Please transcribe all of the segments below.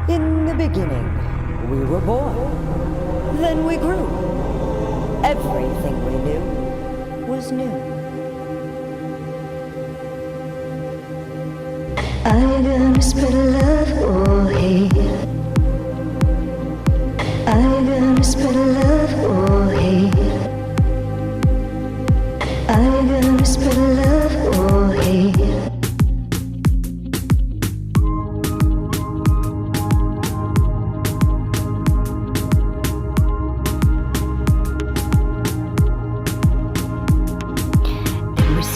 In the beginning, we were born. Then we grew. Everything we knew was new. Are you gonna spread love or hate? Are you gonna spread love or hate? Are you gonna spread love or hate?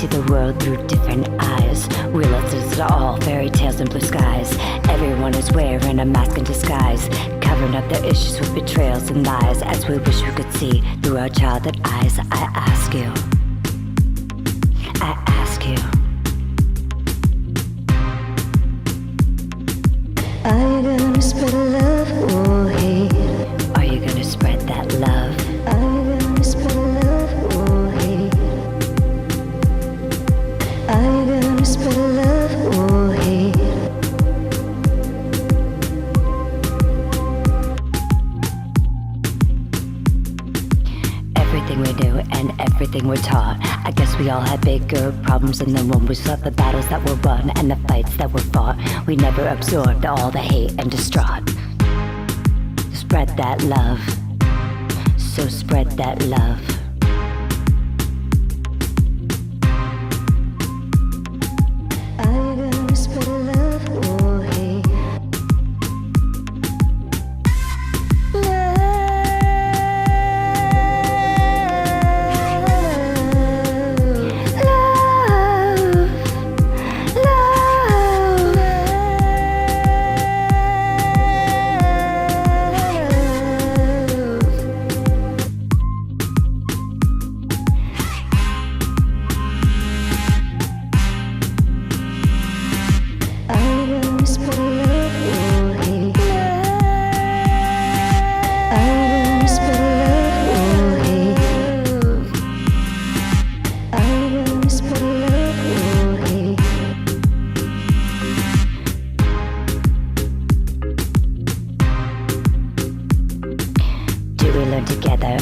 See the world through different eyes. Realize it's all fairy tales and blue skies. Everyone is wearing a mask in disguise, covering up their issues with betrayals and lies. As we wish we could see through our childhood eyes. I ask you, I ask you, are you gonna spread love or hate? are you gonna spread that love? Are you gonna spread love or hate? Are you gonna spread love or hate? Everything we knew and everything we're taught. I guess we all had bigger problems than the one we saw. The battles that were won and the fights that were fought. We never absorbed all the hate and distraught. Spread that love. So spread that love. Are you gonna spread love or hate?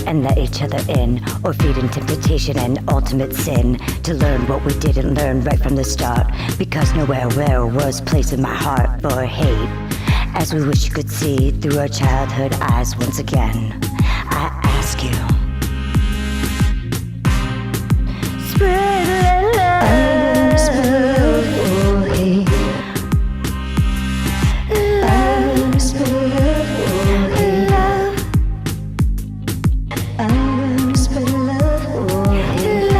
And let each other in, or feed into temptation and ultimate sin, to learn what we didn't learn right from the start, because nowhere was place in my heart for hate. As we wish you could see through our childhood eyes once again, I ask you, spread love. Are you gonna spread love or hate? Are you gonna spread love or hate? Are you gonna spread love or hate?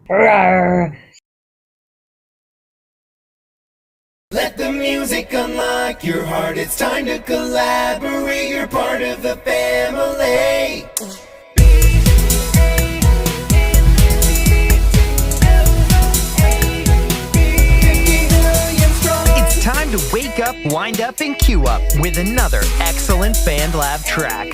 Love. Let the music unlock your heart. It's time to collaborate. You're part of the family. It's time to wake up, wind up, and queue up with another excellent BandLab track.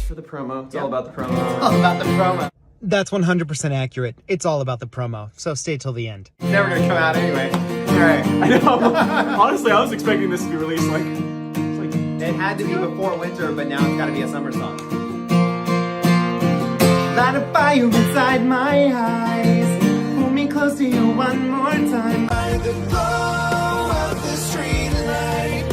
For the promo. It's all about the promo. All about the promo. That's 100% accurate. It's all about the promo, so stay till the end. It's never gonna come out anyway. Alright. I know. Honestly, I was expecting this to be released like It had to be before winter, but now it's gotta be a summer song. Light a fire inside my eyes. Hold me close to you one more time. By the glow of the street light.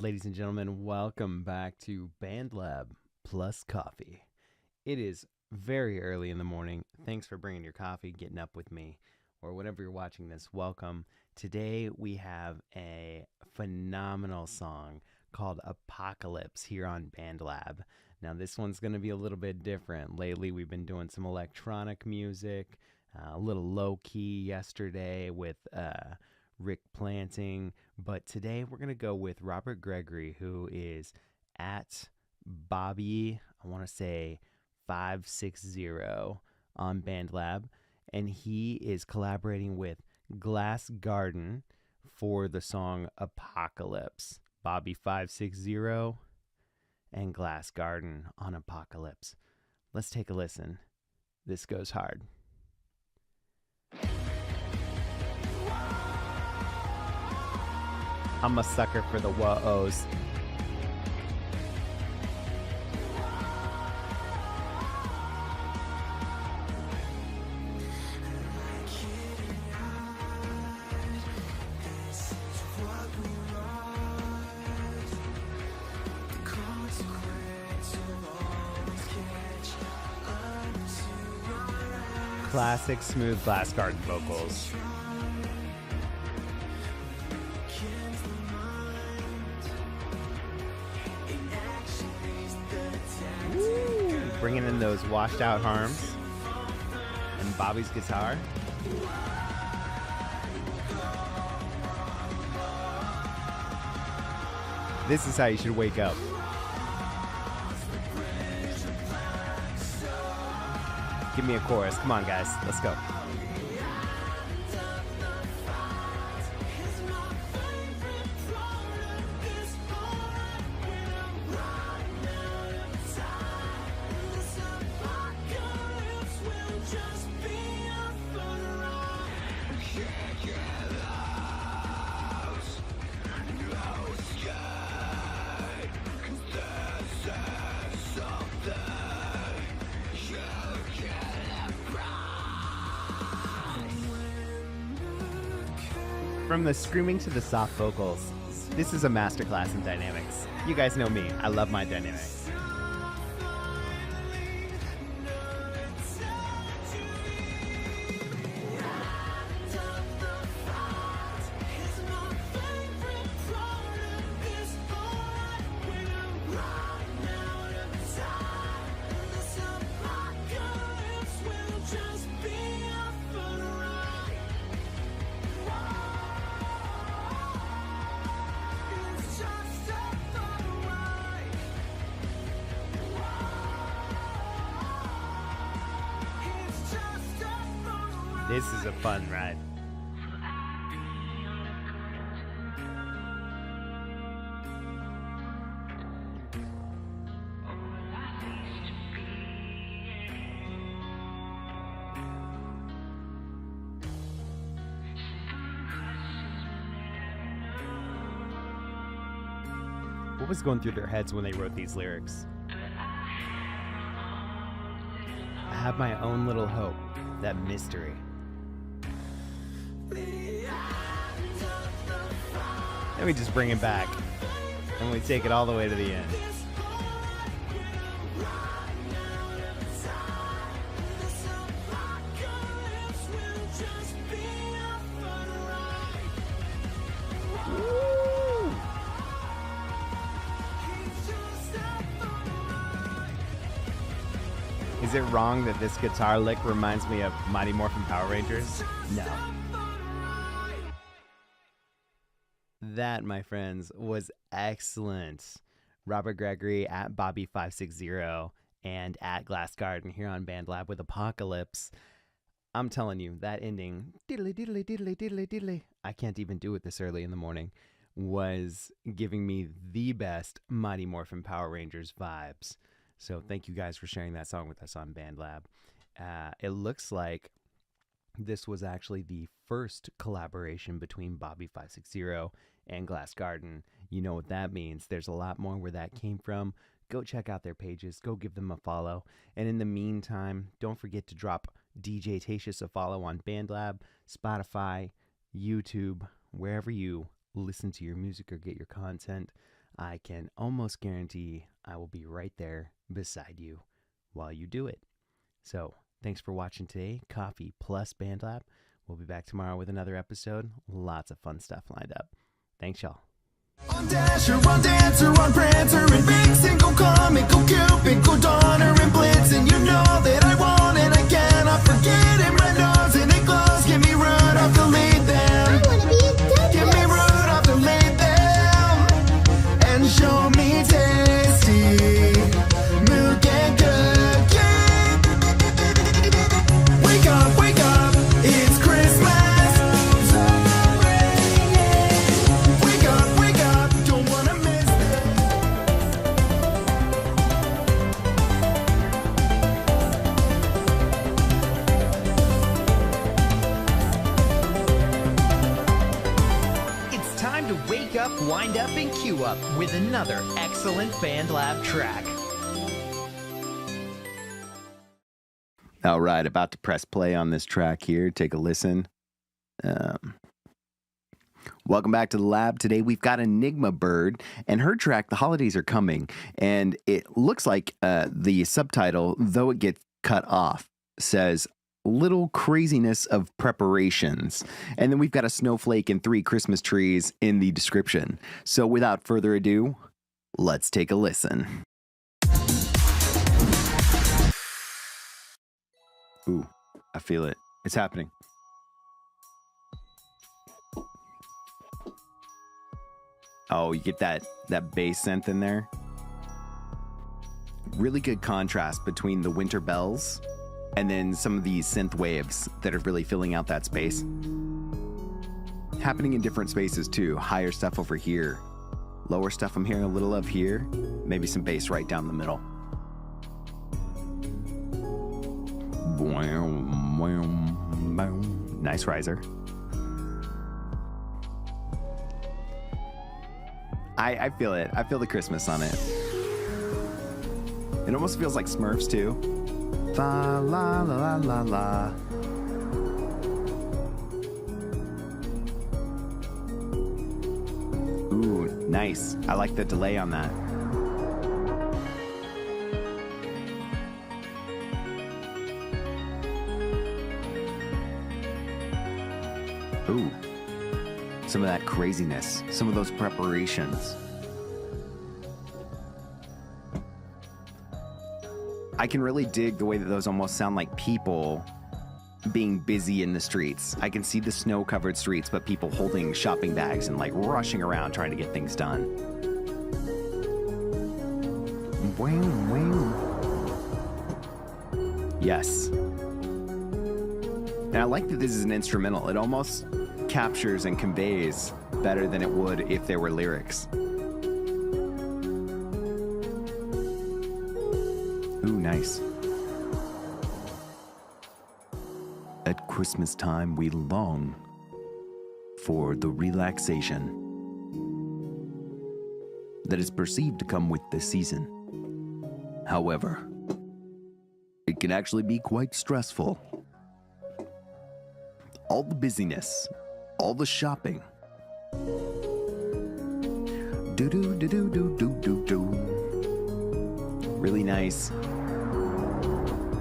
Ladies and gentlemen, welcome back to BandLab Plus Coffee. It is very early in the morning. Thanks for bringing your coffee, getting up with me, or whenever you're watching this, welcome. Today we have a phenomenal song called Apocalypse here on BandLab. Now this one's going to be a little bit different. Lately we've been doing some electronic music, A little low-key yesterday with Rick Planting, but today we're going to go with Robert Gregory, who is at Bobby, I want to say 560 on BandLab, and he is collaborating with GlassGarden for the song Apocalypse. Bobby 560 and GlassGarden on Apocalypse. Let's take a listen. This goes hard. I'm a sucker for the wah-ohs. Classic smooth GlassGarden vocals. Woo! Bringing in those washed out harms and Bobby's guitar. This is how you should wake up. Give me a chorus. Come on, guys. Let's go. From the screaming to the soft vocals, this is a masterclass in dynamics. You guys know me. I love my dynamics. This is a fun ride. What was going through their heads when they wrote these lyrics? I have my own little hope, that mystery. Then we just bring it back, and we take it all the way to the end. Woo! Is it wrong that this guitar lick reminds me of Mighty Morphin Power Rangers? No. That, my friends, was excellent. Robert Gregory at Bobby560 and at GlassGarden here on BandLab with Apocalypse. I'm telling you, that ending, diddly, diddly, diddly, diddly, diddly, I can't even do it this early in the morning, was giving me the best Mighty Morphin Power Rangers vibes. So thank you guys for sharing that song with us on BandLab. It looks like this was actually the first collaboration between Bobby560 and GlassGarden. You know what that means. There's a lot more where that came from. Go check out their pages. Go give them a follow. And in the meantime, don't forget to drop DJTatious a follow on BandLab, Spotify, YouTube, wherever you listen to your music or get your content. I can almost guarantee I will be right there beside you while you do it. So thanks for watching today, Coffee plus BandLab. We'll be back tomorrow with another episode. Lots of fun stuff lined up. Thanks, y'all. On Dasher, on Dancer, on Prancer, and Vixen, go Comet, go Cupid, go Donner, and Blitzen. You know that I want it, I cannot forget it. My nose up, wind up, and cue up with another excellent BandLab track. All right, about to press play on this track here. Take a listen. Welcome back to the lab. Today we've got Enigma Bird and her track, The Holidays Are Coming. And it looks like the subtitle, though it gets cut off, says Little Craziness of Preparations. And then we've got a snowflake and 3 Christmas trees in the description. So without further ado, let's take a listen. Ooh, I feel it. It's happening. Oh, you get that bass synth in there. Really good contrast between the winter bells and then some of these synth waves that are really filling out that space. Happening in different spaces too. Higher stuff over here. Lower stuff I'm hearing a little of here. Maybe some bass right down the middle. Nice riser. I feel it. I feel the Christmas on it. It almost feels like Smurfs too. Fa la la la la la. Ooh, nice. I like the delay on that. Ooh. Some of that craziness, some of those preparations. I can really dig the way that those almost sound like people being busy in the streets. I can see the snow-covered streets, but people holding shopping bags and like rushing around trying to get things done. Yes. And I like that this is an instrumental. It almost captures and conveys better than it would if there were lyrics. Ooh, nice. At Christmas time, we long for the relaxation that is perceived to come with the season. However, it can actually be quite stressful. All the busyness, all the shopping. Do do do do do do do do. Really nice.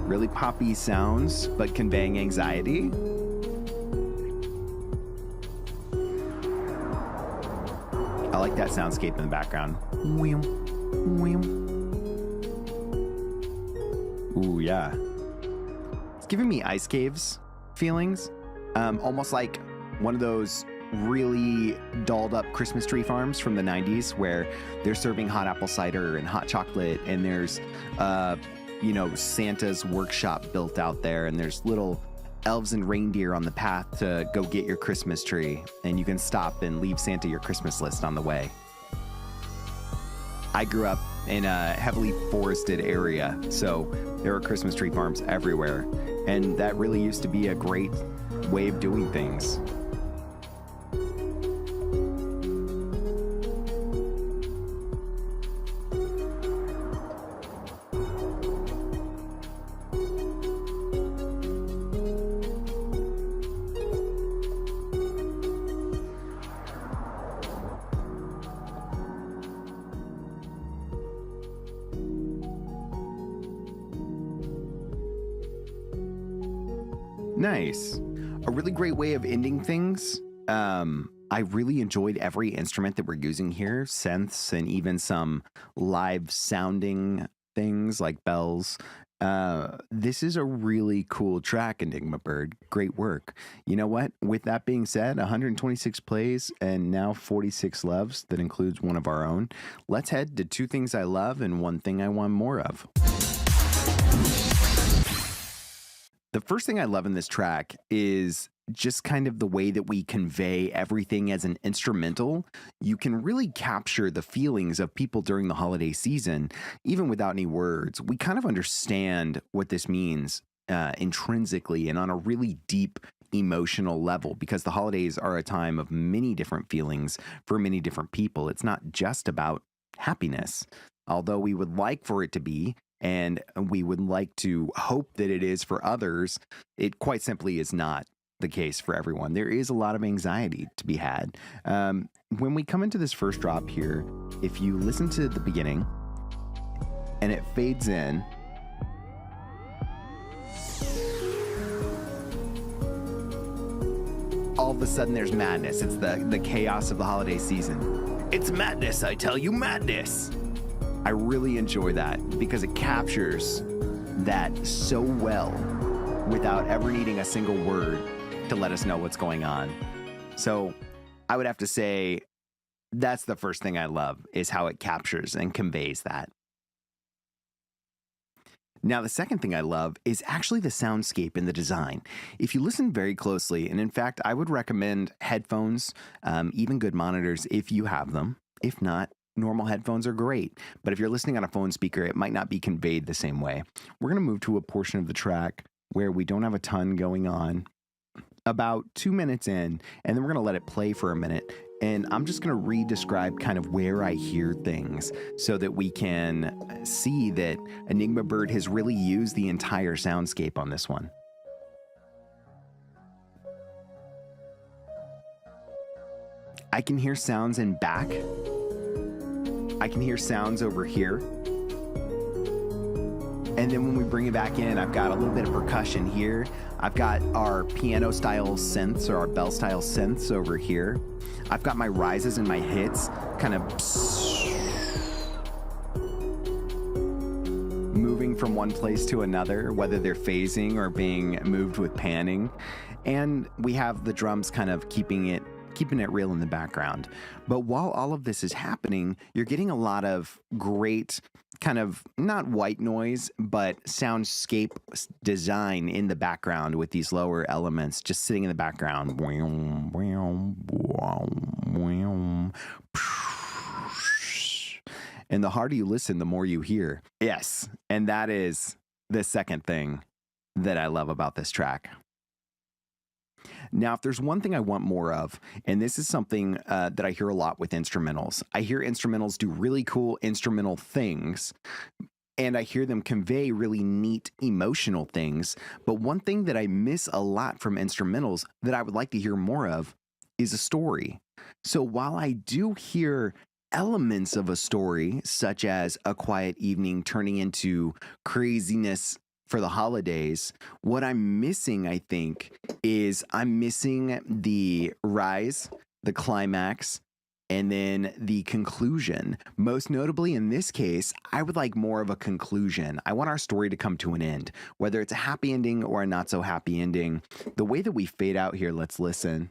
Really poppy sounds, but conveying anxiety. I like that soundscape in the background. Ooh, yeah. It's giving me Ice Caves feelings. Almost like one of those really dolled up Christmas tree farms from the 90s where they're serving hot apple cider and hot chocolate, and there's Santa's workshop built out there, and there's little elves and reindeer on the path to go get your Christmas tree, and you can stop and leave Santa your Christmas list on the way. I grew up in a heavily forested area, so there were Christmas tree farms everywhere, and that really used to be a great way of doing things. Nice. A really great way of ending things. I really enjoyed every instrument that we're using here, synths and even some live sounding things like bells. This is a really cool track, Enigma Bird. Great work. You know what? With that being said, 126 plays and now 46 loves. That includes one of our own. Let's head to 2 things I love and 1 thing I want more of. The first thing I love in this track is just kind of the way that we convey everything as an instrumental. You can really capture the feelings of people during the holiday season, even without any words. We kind of understand what this means intrinsically and on a really deep emotional level, because the holidays are a time of many different feelings for many different people. It's not just about happiness, although we would like for it to be, and we would like to hope that it is for others. It quite simply is not the case for everyone. There is a lot of anxiety to be had. When we come into this first drop here, if you listen to the beginning and it fades in, all of a sudden there's madness. It's the chaos of the holiday season. It's madness, I tell you, madness. I really enjoy that because it captures that so well without ever needing a single word to let us know what's going on. So I would have to say that's the first thing I love, is how it captures and conveys that. Now, the second thing I love is actually the soundscape and the design. If you listen very closely, and in fact, I would recommend headphones, even good monitors if you have them. If not, normal headphones are great. But if you're listening on a phone speaker, it might not be conveyed the same way. We're going to move to a portion of the track where we don't have a ton going on, about 2 minutes in, and then we're going to let it play for a minute. And I'm just going to re-describe kind of where I hear things so that we can see that Enigma Bird has really used the entire soundscape on this one. I can hear sounds in back. I can hear sounds over here. And then when we bring it back in, I've got a little bit of percussion here. I've got our piano-style synths or our bell-style synths over here. I've got my rises and my hits kind of moving from one place to another, whether they're phasing or being moved with panning. And we have the drums kind of keeping it real in the background. But while all of this is happening, you're getting a lot of great kind of not white noise, but soundscape design in the background with these lower elements just sitting in the background. And the harder you listen, the more you hear. Yes, and that is the second thing that I love about this track. Now, if there's one thing I want more of, and this is something that I hear a lot with instrumentals, I hear instrumentals do really cool instrumental things, and I hear them convey really neat emotional things. But one thing that I miss a lot from instrumentals that I would like to hear more of is a story. So while I do hear elements of a story, such as A Quiet Evening turning into craziness for the holidays, what I'm missing, I think, is I'm missing the rise, the climax, and then the conclusion. Most notably in this case, I would like more of a conclusion. I want our story to come to an end, whether it's a happy ending or a not so happy ending. The way that we fade out here, let's listen.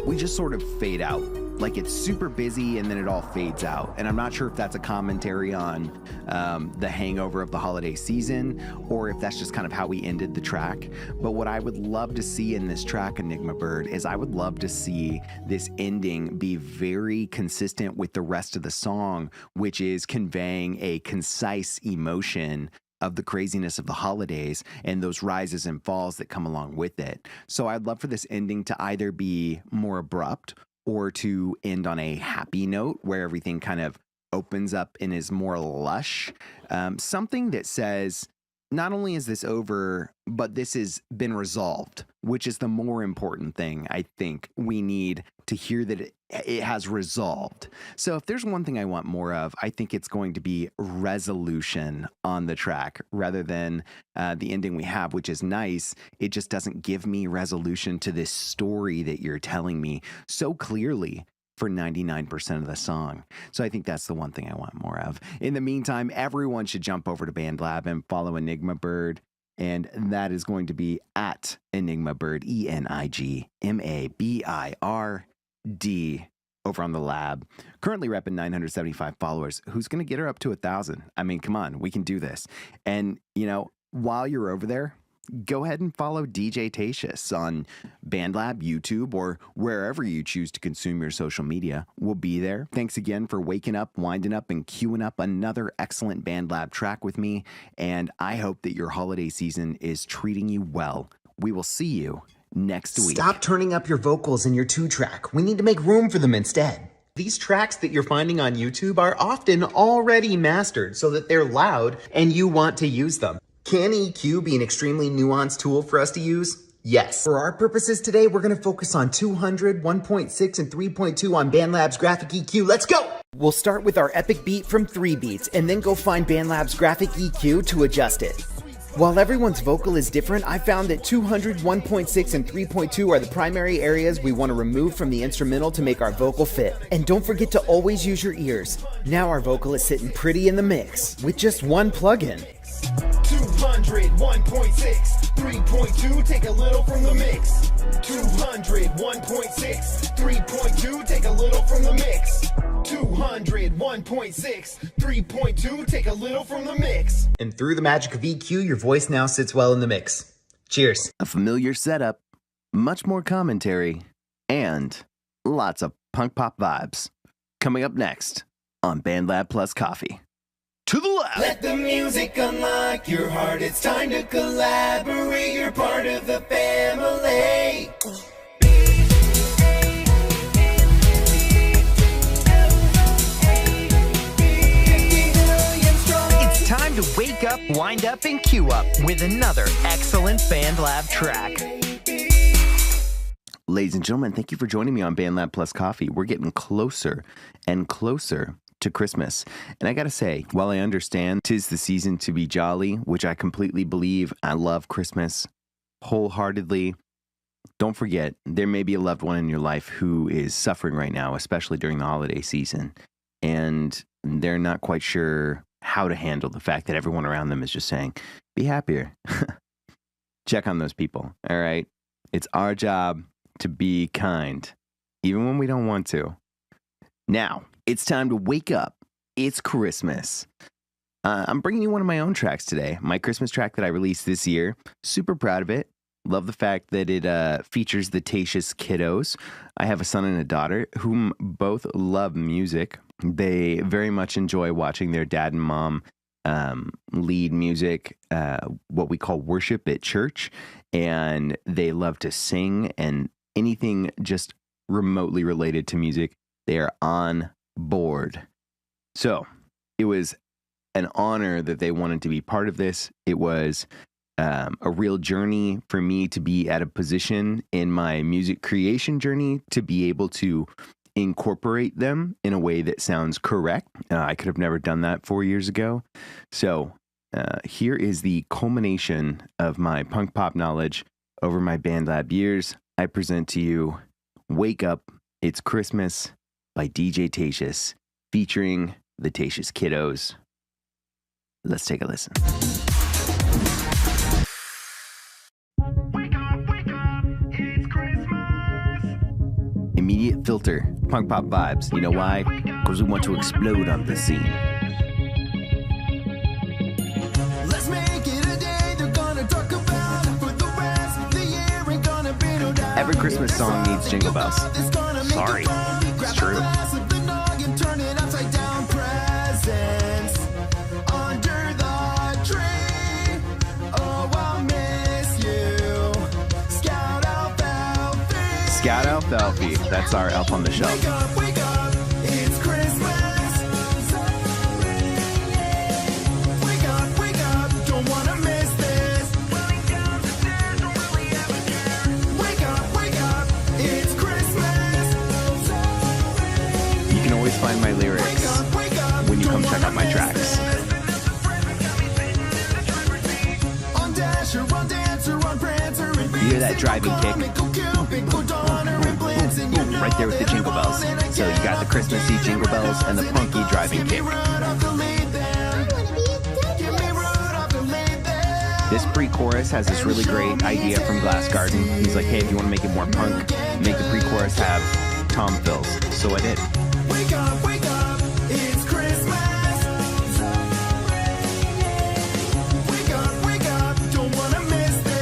We just sort of fade out. Like it's super busy and then it all fades out. And I'm not sure if that's a commentary on the hangover of the holiday season or if that's just kind of how we ended the track. But what I would love to see in this track, Enigma Bird, is I would love to see this ending be very consistent with the rest of the song, which is conveying a concise emotion of the craziness of the holidays and those rises and falls that come along with it. So I'd love for this ending to either be more abrupt or to end on a happy note where everything kind of opens up and is more lush. Something that says, not only is this over, but this has been resolved, which is the more important thing. I think we need to hear that it has resolved. So if there's one thing I want more of, I think it's going to be resolution on the track rather than the ending we have, which is nice. It just doesn't give me resolution to this story that you're telling me so clearly for 99% of the song. So I think that's the one thing I want more of. In the meantime, everyone should jump over to BandLab and follow Enigma Bird. And that is going to be at Enigma Bird, ENIGMABIRD, over on the lab. Currently repping 975 followers. Who's going to get her up to 1,000? I mean, come on, we can do this. And, you know, while you're over there, go ahead and follow DJTatious on BandLab, YouTube, or wherever you choose to consume your social media. We'll be there. Thanks again for waking up, winding up, and queuing up another excellent BandLab track with me, and I hope that your holiday season is treating you well. We will see you next week. Stop turning up your vocals in your 2-track. We need to make room for them instead. These tracks that you're finding on YouTube are often already mastered so that they're loud and you want to use them. Can EQ be an extremely nuanced tool for us to use? Yes. For our purposes today, we're going to focus on 200, 1.6, and 3.2 on BandLab's graphic EQ. Let's go! We'll start with our epic beat from 3 beats and then go find BandLab's graphic EQ to adjust it. While everyone's vocal is different, I found that 200, 1.6, and 3.2 are the primary areas we want to remove from the instrumental to make our vocal fit. And don't forget to always use your ears. Now our vocal is sitting pretty in the mix with just one plugin. 200, 1.6, 3.2, take a little from the mix. 200, 1.6, 3.2, take a little from the mix. 200, 1.6, 3.2, take a little from the mix. And through the magic of EQ, your voice now sits well in the mix. Cheers. A familiar setup, much more commentary, and lots of punk pop vibes. Coming up next on BandLab Plus Coffee. To the left! Let the music unlock your heart. It's time to collaborate. You're part of the family. It's time to wake up, wind up, and queue up with another excellent BandLab track. Ladies and gentlemen, thank you for joining me on BandLab Plus Coffee. We're getting closer and closer to Christmas. And I gotta say, while I understand 'tis the season to be jolly, which I completely believe, I love Christmas wholeheartedly, don't forget, there may be a loved one in your life who is suffering right now, especially during the holiday season. And they're not quite sure how to handle the fact that everyone around them is just saying, be happier. Check on those people, all right? It's our job to be kind, even when we don't want to. Now, it's time to wake up. It's Christmas. I'm bringing you one of my own tracks today. My Christmas track that I released this year. Super proud of it. Love the fact that it features the Tatious kiddos. I have a son and a daughter whom both love music. They very much enjoy watching their dad and mom lead music, what we call worship at church. And they love to sing, and anything just remotely related to music, they are on board. So it was an honor that they wanted to be part of this. It was a real journey for me to be at a position in my music creation journey to be able to incorporate them in a way that sounds correct. I could have never done that 4 years ago. So here is the culmination of my punk pop knowledge over my BandLab years. I present to you Wake Up, It's Christmas by DJTatious, featuring the Tatious kiddos. Let's take a listen. Immediate filter, punk pop vibes. You know why? Because we want to explode on the scene. Let's make it a day they're gonna talk about it for the rest of the year. Ain't gonna be no doubt. Every Christmas song needs jingle bells. Sorry, it's true. Turn it upside down. Presents under the tree. Oh, I'll miss you. Scout Alfalfa. Scout Alfalfa. That's our elf on the shelf. Wake up, it's Christmas. Wake up, don't wanna miss this. Wake up, it's Christmas. You can always find my lyrics when you come check out my tracks. On Dasher, on Dancer, on Prancer, and You hear that driving kick? Right there with the jingle bells. So you got the Christmassy jingle bells and the punky driving kick. This pre-chorus has this really great idea from GlassGarden. He's like, hey, if you want to make it more punk, make the pre-chorus have tom fills. So I did. Wake up, it's Christmas. Wake up, don't wanna miss this.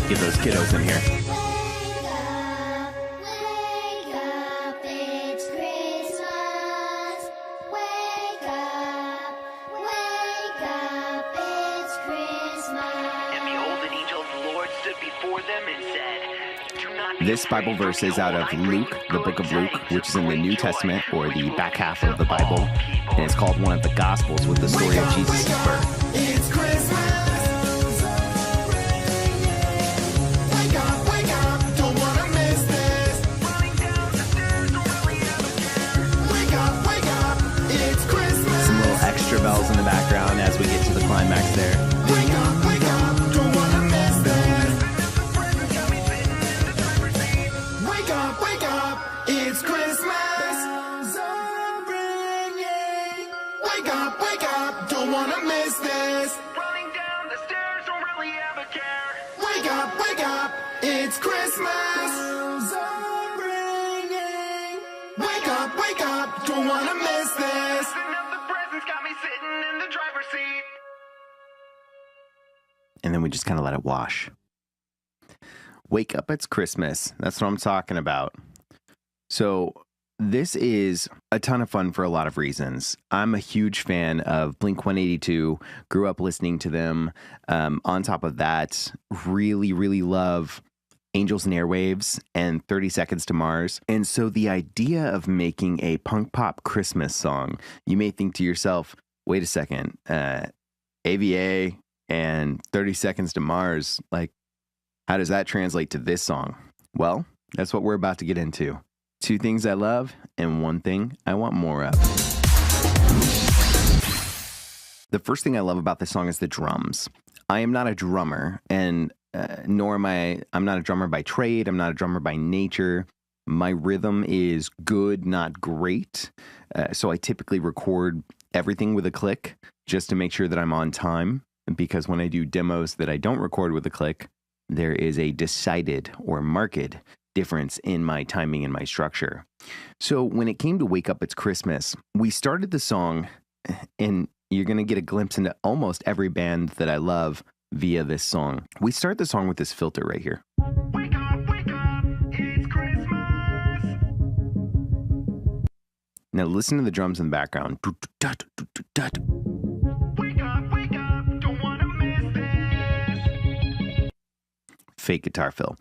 Get those kiddos in here. Wake up, it's Christmas. Wake up, it's Christmas. And behold, an angel of the Lord stood before them and said, "Do not be This Bible afraid, verse for is out behold, of I bring Luke, you the good book of Luke, tidings which is in the great New joy, Testament, or which the will back be half to of the Bible. all people." And it's called one of the Gospels with the story of Jesus' birth. It's Christmas. Wake up, don't wanna miss this. Wake up, it's Christmas. Some little extra bells in the background as we get to the climax there. Wake up, don't wanna miss this. Wake up, it's Christmas. Bells are ringing. Wake up, don't wanna miss this. Running down the stairs, don't really have a care. Wake up, it's Christmas. Bells are ringing. Wake up, don't wanna miss this. Messing up the presents got me sitting in the driver's seat. And then we just kind of let it wash. Wake up, it's Christmas. That's what I'm talking about. So this is a ton of fun for a lot of reasons. I'm a huge fan of Blink-182, grew up listening to them. On top of that, really, really love Angels and Airwaves and 30 Seconds to Mars. And so the idea of making a punk pop Christmas song, you may think to yourself, wait a second, AVA and 30 Seconds to Mars, like, how does that translate to this song? Well, that's what we're about to get into. 2 things I love and 1 thing I want more of. The first thing I love about this song is the drums. I am not a drummer, and nor am I'm not a drummer by trade. I'm not a drummer by nature. My rhythm is good, not great. So I typically record everything with a click just to make sure that I'm on time. Because when I do demos that I don't record with a click, there is a decided or marked difference in my timing and my structure. So when it came to Wake Up, It's Christmas, we started the song, and you're going to get a glimpse into almost every band that I love via this song. We start the song with this filter right here. Wake up, it's Christmas. Now listen to the drums in the background. Wake up, don't wanna miss this. Fake guitar fill.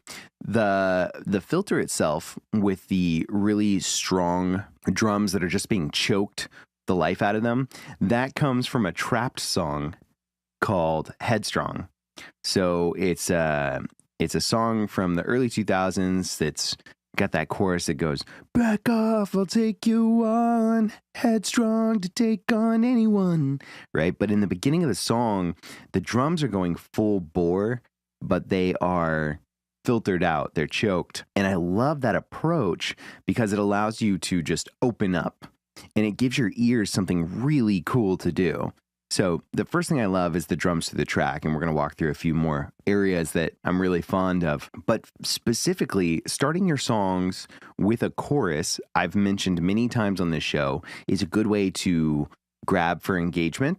The filter itself, with the really strong drums that are just being choked the life out of them, that comes from a Trapped song called Headstrong. So it's a song from the early 2000s that's got that chorus that goes, "Back off, I'll take you on, headstrong to take on anyone," right? But in the beginning of the song, the drums are going full bore, but they are filtered out, they're choked. And I love that approach because it allows you to just open up, and it gives your ears something really cool to do. So the first thing I love is the drums to the track, and we're going to walk through a few more areas that I'm really fond of. But specifically, starting your songs with a chorus, I've mentioned many times on this show, is a good way to grab for engagement.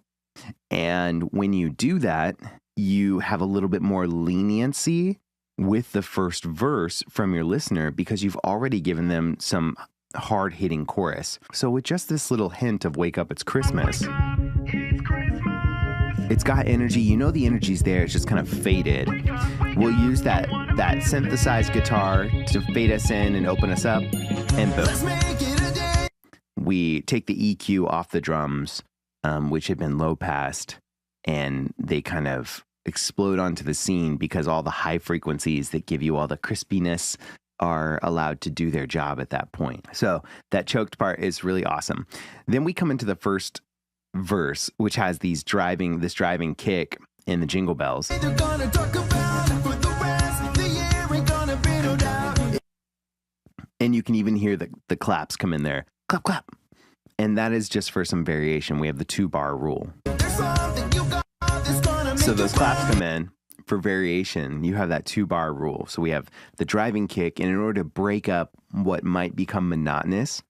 And when you do that, you have a little bit more leniency with the first verse from your listener because you've already given them some hard-hitting chorus. So with just this little hint of Wake Up, It's Christmas, it's got energy. You know the energy's there. It's just kind of faded. We'll use that synthesized guitar to fade us in and open us up, and boom. We take the EQ off the drums, which had been low passed, and they kind of explode onto the scene because all the high frequencies that give you all the crispiness are allowed to do their job at that point. So that choked part is really awesome. Then we come into the first verse, which has this driving kick and the jingle bells. And you can even hear the claps come in there. Clap, clap. And that is just for some variation. We have the 2-bar rule. So those claps come in for variation. You have that 2-bar rule. So we have the driving kick, and in order to break up what might become monotonous,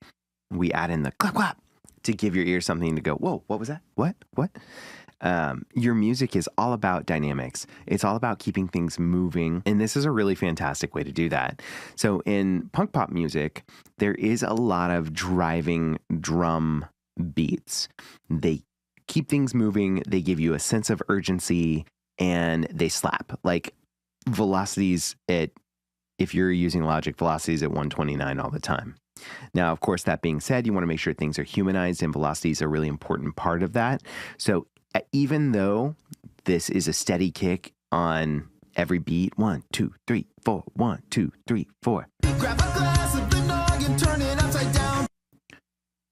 we add in the clap, clap to give your ear something to go, whoa, what was that? What? Your music is all about dynamics. It's all about keeping things moving. And this is a really fantastic way to do that. So in punk pop music, there is a lot of driving drum beats. They keep things moving. They give you a sense of urgency and they slap. Like velocities if you're using Logic, velocities at 129 all the time. Now, of course, that being said, you want to make sure things are humanized, and velocity is a really important part of that. So even though this is a steady kick on every beat, 1, 2, 3, 4, 1, 2, 3, 4. Grab a glass of the nog and turn it upside down.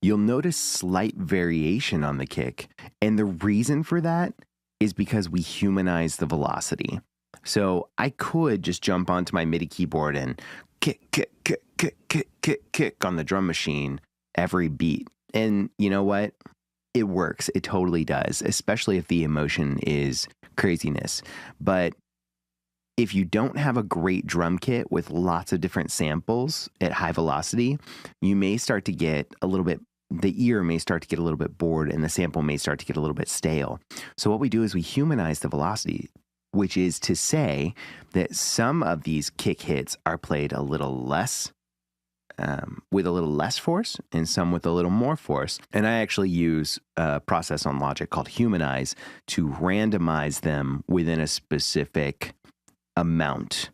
You'll notice slight variation on the kick, and the reason for that is because we humanize the velocity. So I could just jump onto my MIDI keyboard and kick on the drum machine every beat. And you know what? It works. It totally does, especially if the emotion is craziness. But if you don't have a great drum kit with lots of different samples at high velocity, you may start to get the ear may start to get a little bit bored and the sample may start to get a little bit stale. So what we do is we humanize the velocity, which is to say that some of these kick hits are played a little less, with a little less force, and some with a little more force. And I actually use a process on Logic called Humanize to randomize them within a specific amount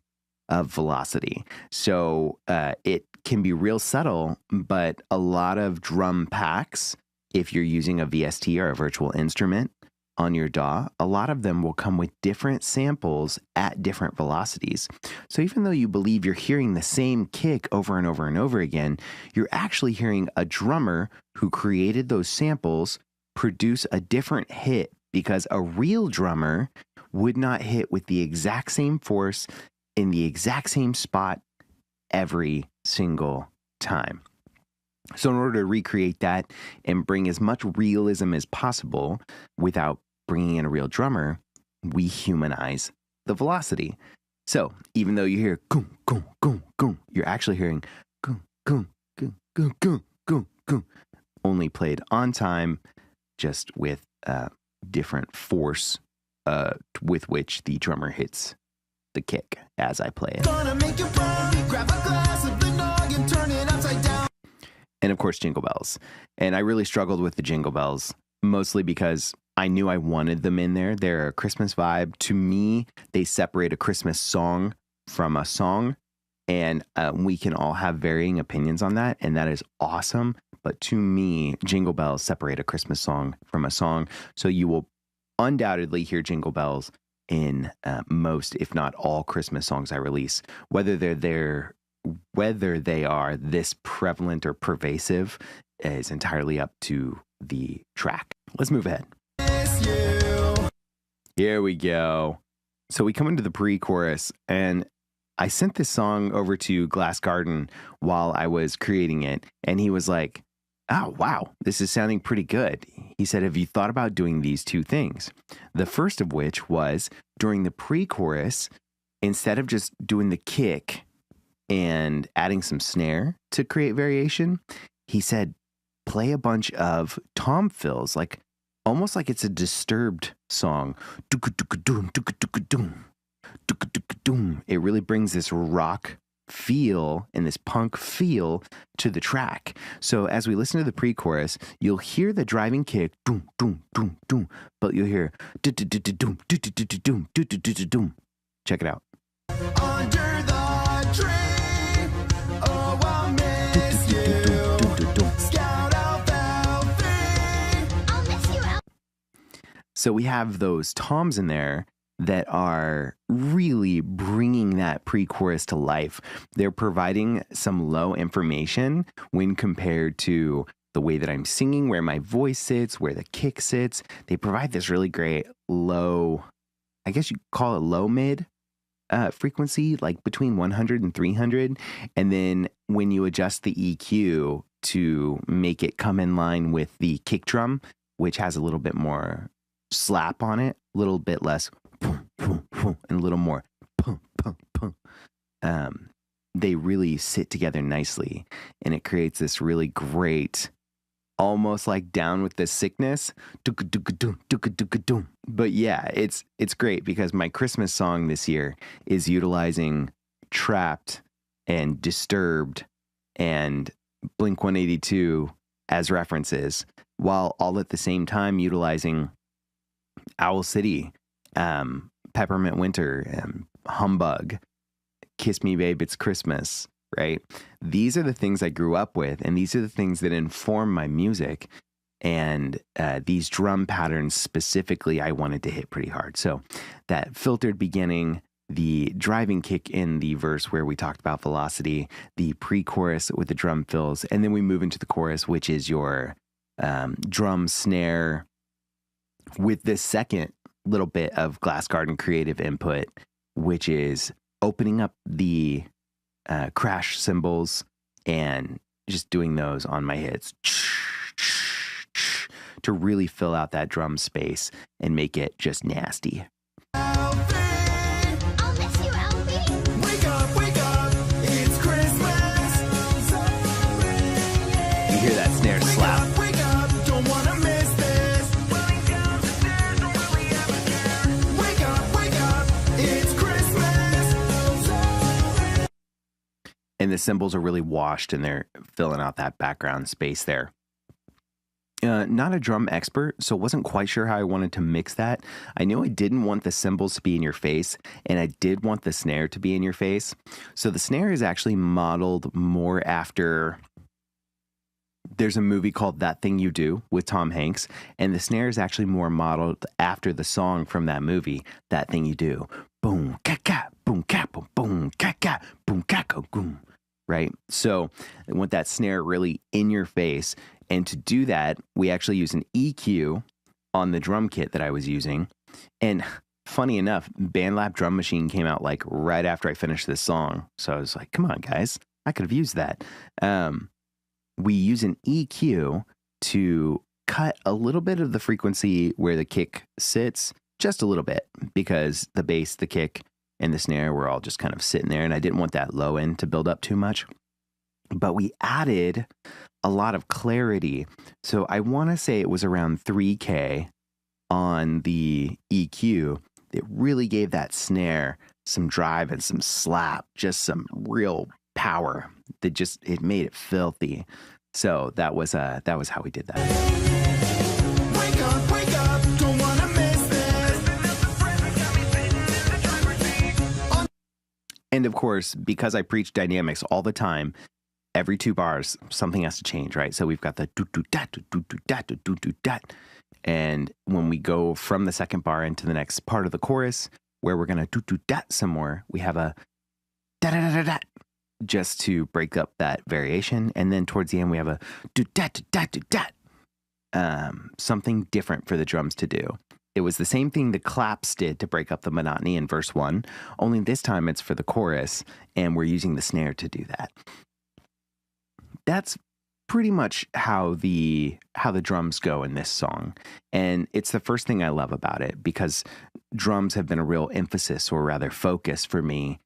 of velocity. So it can be real subtle, but a lot of drum packs, if you're using a VST or a virtual instrument, on your DAW, a lot of them will come with different samples at different velocities. So even though you believe you're hearing the same kick over and over and over again, you're actually hearing a drummer who created those samples produce a different hit, because a real drummer would not hit with the exact same force in the exact same spot every single time. So in order to recreate that and bring as much realism as possible without bringing in a real drummer, we humanize the velocity. So even though you hear goom, goom, goom, goom, you're actually hearing goom, goom, goom, goom, goom, goom, goom, only played on time, just with different force with which the drummer hits the kick as I play it. Gonna make you proud. Grab a glass of the nog and turn it upside down. And of course, Jingle Bells. And I really struggled with the Jingle Bells, mostly because I knew I wanted them in there. They're a Christmas vibe. To me, they separate a Christmas song from a song. And we can all have varying opinions on that. And that is awesome. But to me, Jingle Bells separate a Christmas song from a song. So you will undoubtedly hear Jingle Bells in most, if not all, Christmas songs I release. Whether they are this prevalent or pervasive is entirely up to the track. Let's move ahead. Here we go. So we come into the pre-chorus, and I sent this song over to GlassGarden while I was creating it, and he was like, "Oh, wow, this is sounding pretty good." He said, "Have you thought about doing these two things?" The first of which was, during the pre-chorus, instead of just doing the kick and adding some snare to create variation, he said, play a bunch of tom fills, like almost like it's a Disturbed song. It really brings this rock feel and this punk feel to the track. So as we listen to the pre-chorus, you'll hear the driving kick, but you'll hear check it out. Under the tree, oh, I'll miss you. Scout out I'll miss you. So we have those toms in there that are really bringing that pre-chorus to life. They're providing some low information when compared to the way that I'm singing, where my voice sits, where the kick sits. They provide this really great low, I guess you call it low mid frequency, like between 100 and 300. And then when you adjust the EQ to make it come in line with the kick drum, which has a little bit more slap on it, a little bit less and a little more they really sit together nicely, and it creates this really great almost like Down with the Sickness. But yeah, it's great because my Christmas song this year is utilizing Trapped and Disturbed and Blink-182 as references, while all at the same time utilizing Owl City, Peppermint Winter, Humbug, Kiss Me Babe, It's Christmas, right? These are the things I grew up with, and these are the things that inform my music. And these drum patterns specifically, I wanted to hit pretty hard. So that filtered beginning, the driving kick in the verse where we talked about velocity, the pre-chorus with the drum fills, and then we move into the chorus, which is your drum snare with this second little bit of GlassGarden creative input, which is opening up the crash cymbals and just doing those on my hits to really fill out that drum space and make it just nasty. You hear that snare slap. And the cymbals are really washed and they're filling out that background space there. Not a drum expert, so wasn't quite sure how I wanted to mix that. I knew I didn't want the cymbals to be in your face, and I did want the snare to be in your face. So the snare is actually modeled more after... There's a movie called That Thing You Do with Tom Hanks, and the snare is actually more modeled after the song from that movie, That Thing You Do. Boom, ka-ka, boom, ka, boom, boom, ka-ka, boom, ka-ka, boom. Right? So I want that snare really in your face. And to do that, we actually use an EQ on the drum kit that I was using. And funny enough, BandLab Drum Machine came out like right after I finished this song. So I was like, come on, guys, I could have used that. We use an EQ to cut a little bit of the frequency where the kick sits, just a little bit, because the bass, the kick, and the snare were all just kind of sitting there, and I didn't want that low end to build up too much. But we added a lot of clarity. So I want to say it was around 3K on the EQ. It really gave that snare some drive and some slap, just some real power that just, it made it filthy. So that was how we did that. Wake up, don't wanna miss this. And of course, because I preach dynamics all the time, every 2 bars, something has to change, right? So we've got the do-do-dat, do-do-dat, do-do-dat. And when we go from the second bar into the next part of the chorus, where we're going to do-do-dat some more, we have a da-da-da-da-dat, just to break up that variation. And then towards the end, we have a do-dat, do-dat, do-dat. Something different for the drums to do. It was the same thing the claps did to break up the monotony in verse 1, only this time it's for the chorus, and we're using the snare to do that. That's pretty much how the drums go in this song. And it's the first thing I love about it, because drums have been a real emphasis, or rather focus, for me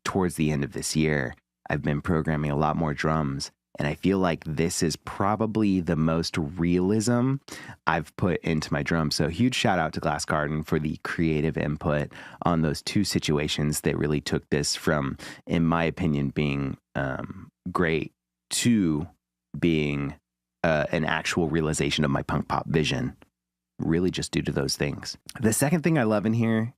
towards the end of this year. I've been programming a lot more drums, and I feel like this is probably the most realism I've put into my drums. So huge shout out to GlassGarden for the creative input on those 2 situations that really took this from, in my opinion, being great to being an actual realization of my punk pop vision, really just due to those things. The second thing I love in here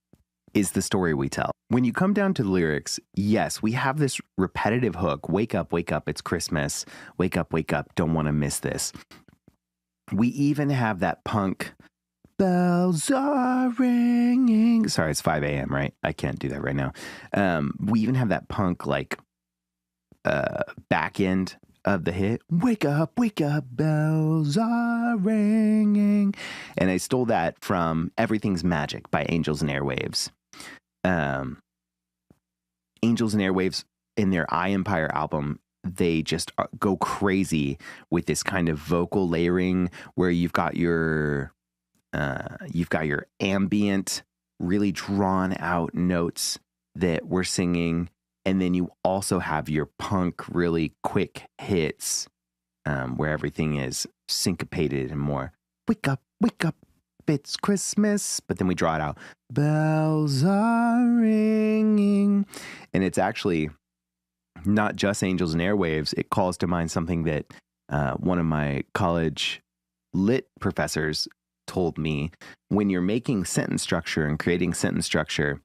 is the story we tell. When you come down to the lyrics, yes, we have this repetitive hook, wake up, it's Christmas, wake up, don't want to miss this. We even have that punk, bells are ringing. Sorry, it's 5 a.m., right? I can't do that right now. We even have that punk, like, back end of the hit, wake up, bells are ringing. And I stole that from Everything's Magic by Angels and Airwaves. Angels and Airwaves, in their I Empire album, they just go crazy with this kind of vocal layering where you've got your ambient, really drawn out notes that we're singing. And then you also have your punk, really quick hits where everything is syncopated and more, wake up, it's Christmas. But then we draw it out, bells are ringing. And it's actually not just angels and airwaves. It calls to mind something that one of my college lit professors told me. When you're making sentence structure and creating sentence structure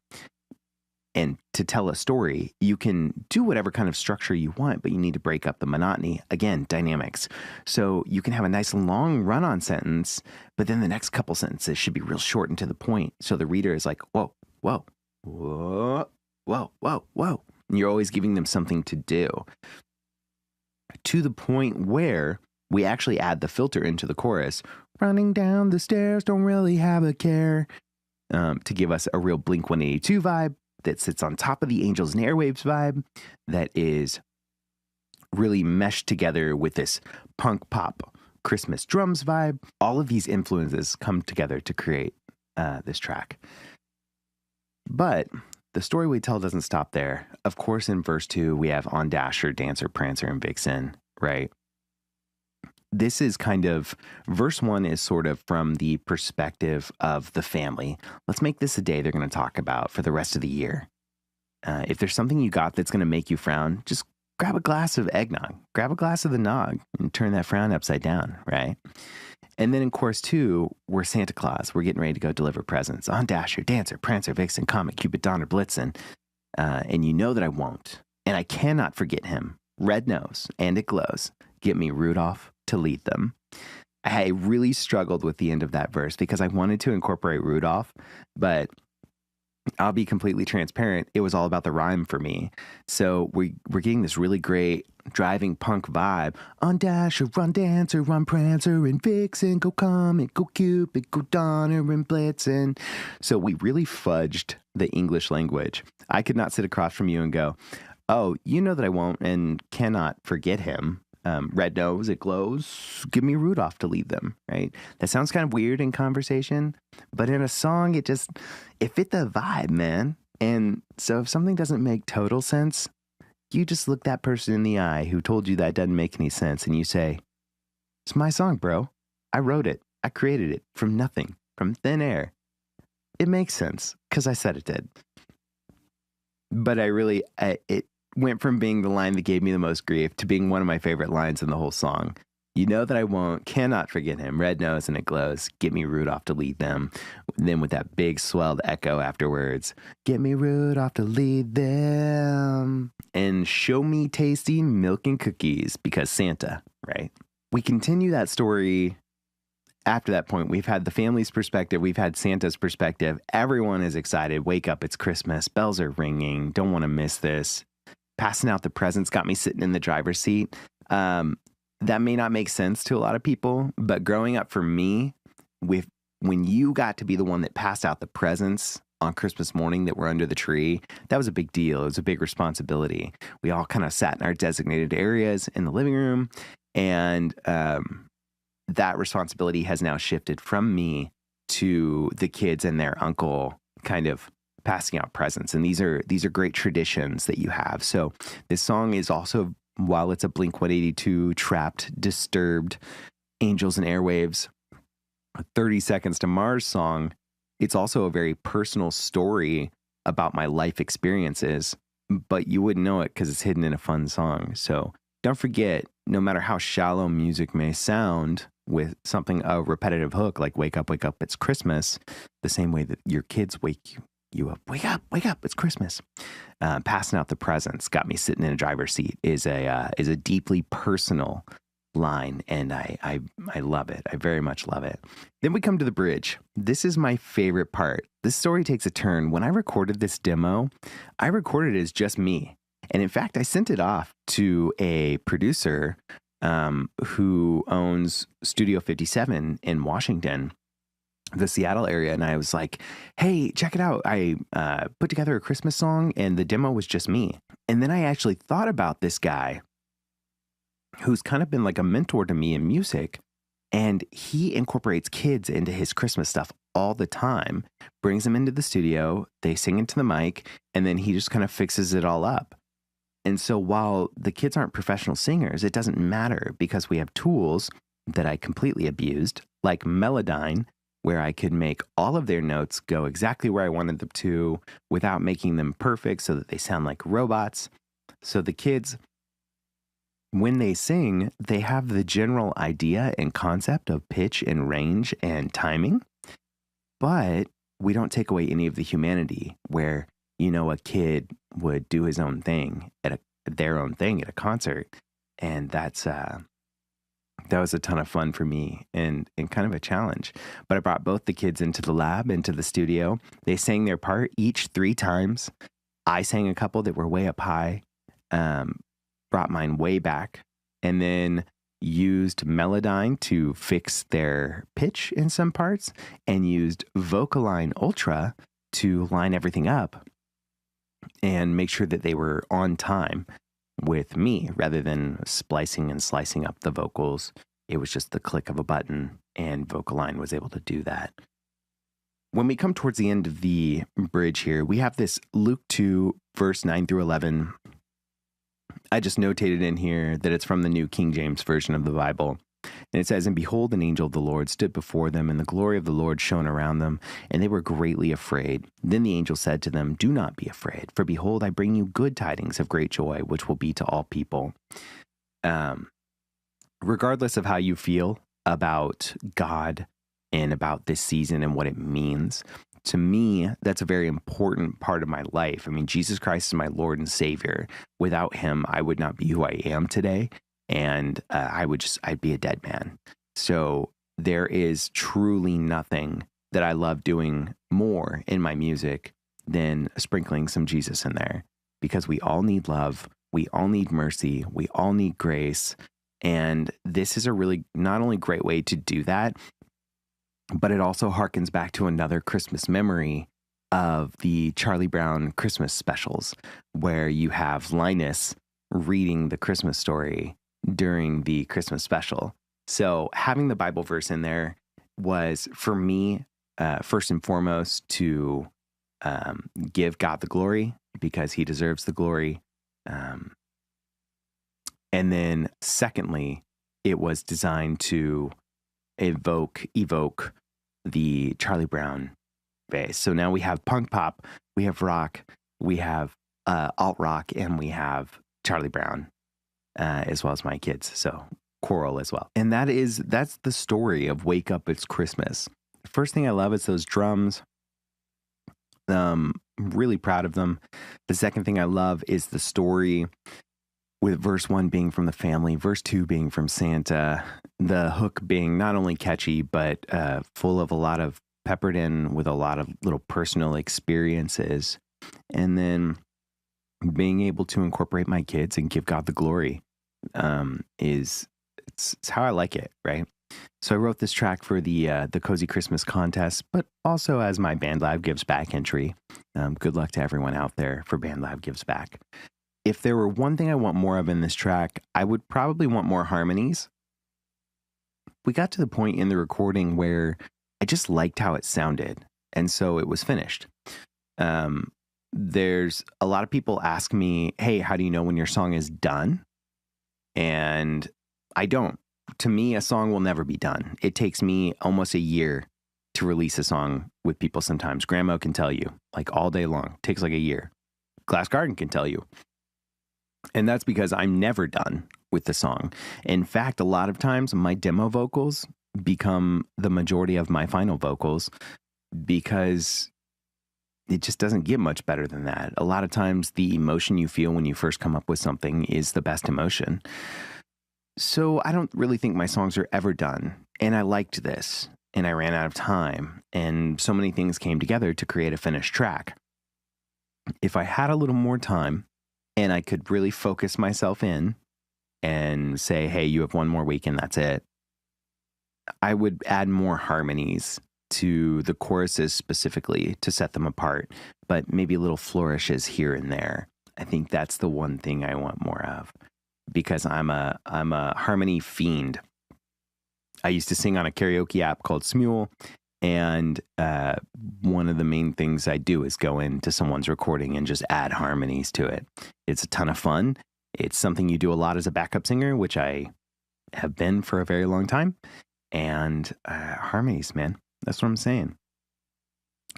and to tell a story, you can do whatever kind of structure you want, but you need to break up the monotony. Again, dynamics. So you can have a nice long run-on sentence, but then the next couple sentences should be real short and to the point. So the reader is like, whoa, whoa, whoa, whoa, whoa, whoa. And you're always giving them something to do, to the point where we actually add the filter into the chorus. Running down the stairs, don't really have a care, to give us a real Blink-182 vibe that sits on top of the Angels and Airwaves vibe that is really meshed together with this punk pop Christmas drums vibe. All of these influences come together to create this track. But the story we tell doesn't stop there. Of course, in verse 2, we have On Dasher, Dancer, Prancer, and Vixen, right? This is kind of, verse 1 is sort of from the perspective of the family. Let's make this a day they're going to talk about for the rest of the year. If there's something you got that's going to make you frown, just grab a glass of eggnog, grab a glass of the nog, and turn that frown upside down, right? And then in chorus 2, we're Santa Claus. We're getting ready to go deliver presents. On Dasher, Dancer, Prancer, Vixen, Comet, Cupid, Donner, Blitzen. And you know that I won't. And I cannot forget him. Red nose, and it glows. Get me Rudolph to lead them. I really struggled with the end of that verse because I wanted to incorporate Rudolph, but I'll be completely transparent. It was all about the rhyme for me. So we're getting this really great driving punk vibe. On Dasher, run Dancer, run Prancer, and Vixen, go Comet, go Cupid, go Donner, and Blitzen. So we really fudged the English language. I could not sit across from you and go, oh, you know that I won't and cannot forget him. Red nose, it glows. Give me Rudolph to lead them, right? That sounds kind of weird in conversation, but in a song, it fit the vibe, man. And so if something doesn't make total sense, you just look that person in the eye who told you that doesn't make any sense, and you say, it's my song, bro. I wrote it. I created it from nothing, from thin air. It makes sense because I said it did. But it went from being the line that gave me the most grief to being one of my favorite lines in the whole song. You know that I won't, cannot forget him. Red nose and it glows. Get me Rudolph to lead them. Then with that big swelled echo afterwards. Get me Rudolph to lead them. And show me tasty milk and cookies because Santa, right? We continue that story. After that point, we've had the family's perspective. We've had Santa's perspective. Everyone is excited. Wake up, it's Christmas. Bells are ringing. Don't want to miss this. Passing out the presents got me sitting in the driver's seat. That may not make sense to a lot of people, but growing up for me, when you got to be the one that passed out the presents on Christmas morning that were under the tree, that was a big deal. It was a big responsibility. We all kind of sat in our designated areas in the living room, and that responsibility has now shifted from me to the kids and their uncle kind of passing out presents. And these are great traditions that you have. So this song is also, while it's a Blink-182 trapped, disturbed Angels and Airwaves 30 Seconds to Mars song, it's also a very personal story about my life experiences, but you wouldn't know it because it's hidden in a fun song. So don't forget, no matter how shallow music may sound, with something, a repetitive hook like wake up, it's Christmas, the same way that your kids wake you up, wake up, it's Christmas. Passing out the presents, got me sitting in a driver's seat is a deeply personal line, and I love it. I very much love it. Then we come to the bridge. This is my favorite part. This story takes a turn. When I recorded this demo, I recorded it as just me. And in fact, I sent it off to a producer who owns Studio 57 in Washington, the Seattle area. And I was like, hey, check it out. I put together a Christmas song and the demo was just me. And then I actually thought about this guy who's kind of been like a mentor to me in music. And he incorporates kids into his Christmas stuff all the time, brings them into the studio, they sing into the mic, and then he just kind of fixes it all up. And so while the kids aren't professional singers, it doesn't matter because we have tools that I completely abused, like Melodyne, where I could make all of their notes go exactly where I wanted them to without making them perfect so that they sound like robots. So the kids, when they sing, they have the general idea and concept of pitch and range and timing, but we don't take away any of the humanity where, a kid would do his own thing their own thing at a concert. And that was a ton of fun for me and kind of a challenge. But I brought both the kids into the lab, into the studio. They sang their part each 3 times. I sang a couple that were way up high, brought mine way back, and then used Melodyne to fix their pitch in some parts and used Vocaline Ultra to line everything up and make sure that they were on time with me rather than splicing and slicing up the vocals. It was just the click of a button, and Vocaline was able to do that. When we come towards the end of the bridge here, we have this Luke 2, verse 9 through 11. I just notated in here that it's from the New King James Version of the Bible. And it says, "And behold, an angel of the Lord stood before them, and the glory of the Lord shone around them, and they were greatly afraid. Then the angel said to them, 'Do not be afraid, for behold, I bring you good tidings of great joy, which will be to all people.'" Regardless of how you feel about God and about this season and what it means, to me, that's a very important part of my life. I mean, Jesus Christ is my Lord and Savior. Without him, I would not be who I am today. And I'd be a dead man. So there is truly nothing that I love doing more in my music than sprinkling some Jesus in there, because we all need love. We all need mercy. We all need grace. And this is a really not only great way to do that, but it also harkens back to another Christmas memory of the Charlie Brown Christmas specials, where you have Linus reading the Christmas story during the Christmas special. So having the Bible verse in there was, for me, first and foremost, to give God the glory, because he deserves the glory. And then secondly, it was designed to evoke the Charlie Brown base. So now we have punk pop, we have rock, we have alt rock, and we have Charlie Brown, as well as my kids. So choral as well. And that's the story of Wake Up, It's Christmas. The first thing I love is those drums. I'm really proud of them. The second thing I love is the story, with verse 1 being from the family, verse 2 being from Santa, the hook being not only catchy, but full of peppered in with a lot of little personal experiences. And then being able to incorporate my kids and give God the glory it's how I like it, right? So I wrote this track for the Cozy Christmas contest, but also as my BandLab Gives Back entry. Good luck to everyone out there for BandLab Gives Back. If there were one thing I want more of in this track, I would probably want more harmonies. We got to the point in the recording where I just liked how it sounded, and so it was finished. There's a lot of people ask me, "Hey, how do you know when your song is done?" And I don't. To me, a song will never be done. It takes me almost a year to release a song with people sometimes. Grandma can tell you, like all day long. It takes like a year. GlassGarden can tell you. And that's because I'm never done with the song. In fact, a lot of times my demo vocals become the majority of my final vocals, because it just doesn't get much better than that. A lot of times the emotion you feel when you first come up with something is the best emotion. So I don't really think my songs are ever done. And I liked this, and I ran out of time, and so many things came together to create a finished track. If I had a little more time and I could really focus myself in and say, "Hey, you have one more week and that's it," I would add more harmonies to the choruses specifically to set them apart, but maybe little flourishes here and there. I think that's the one thing I want more of, because I'm a harmony fiend. I used to sing on a karaoke app called Smule, And one of the main things I do is go into someone's recording and just add harmonies to it. It's a ton of fun. It's something you do a lot as a backup singer, which I have been for a very long time. And harmonies, man, that's what I'm saying.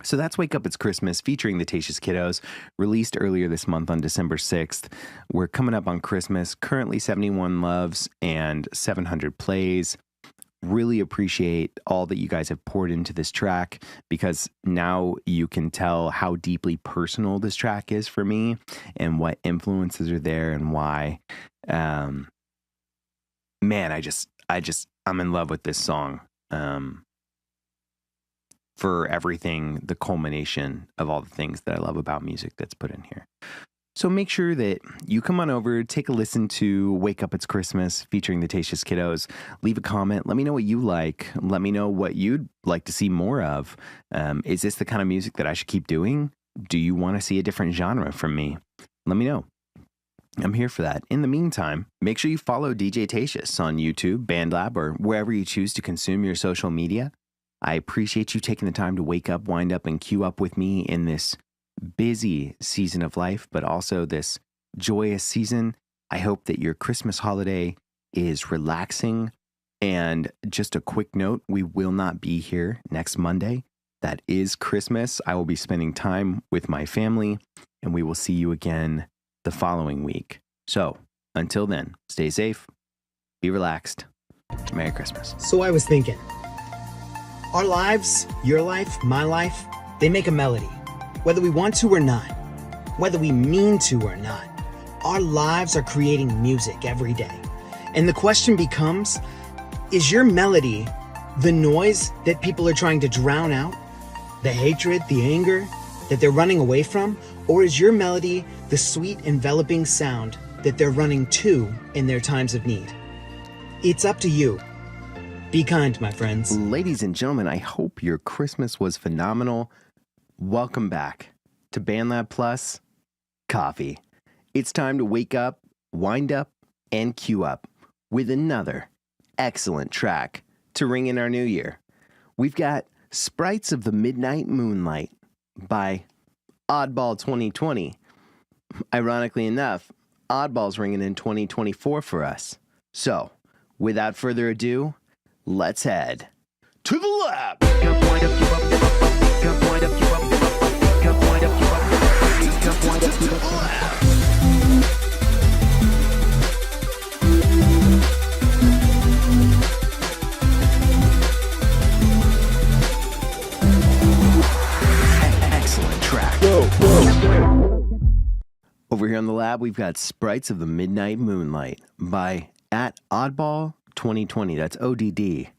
So that's Wake Up It's Christmas, featuring the Tatious Kiddos, released earlier this month on December 6th. We're coming up on Christmas, currently 71 loves and 700 plays. Really appreciate all that you guys have poured into this track, because now you can tell how deeply personal this track is for me and what influences are there and why. Man, I'm in love with this song. For everything, the culmination of all the things that I love about music that's put in here. So make sure that you come on over, take a listen to Wake Up It's Christmas, featuring the Tatious Kiddos. Leave a comment. Let me know what you like. Let me know what you'd like to see more of. Is this the kind of music that I should keep doing? Do you want to see a different genre from me? Let me know. I'm here for that. In the meantime, make sure you follow DJTatious on YouTube, BandLab, or wherever you choose to consume your social media. I appreciate you taking the time to wake up, wind up, and queue up with me in this busy season of life, but also this joyous season. I hope that your Christmas holiday is relaxing. And just a quick note, we will not be here next Monday. That is Christmas. I will be spending time with my family, and we will see you again the following week. So until then, stay safe, be relaxed. Merry Christmas. So I was thinking, our lives, your life, my life, they make a melody. Whether we want to or not, whether we mean to or not, our lives are creating music every day. And the question becomes, is your melody the noise that people are trying to drown out? The hatred, the anger that they're running away from? Or is your melody the sweet, enveloping sound that they're running to in their times of need? It's up to you. Be kind, my friends. Ladies and gentlemen, I hope your Christmas was phenomenal. Welcome back to BandLab Plus Coffee. It's time to wake up, wind up, and queue up with another excellent track to ring in our new year. We've got Sprites of the Midnight Moonlight by Oddball 2020. Ironically enough, Oddball's ringing in 2024 for us. So, without further ado, let's head to the lab. Excellent track. Over here on the lab, we've got Sprites of the Midnight Moonlight by @Oddball 2020. That's ODD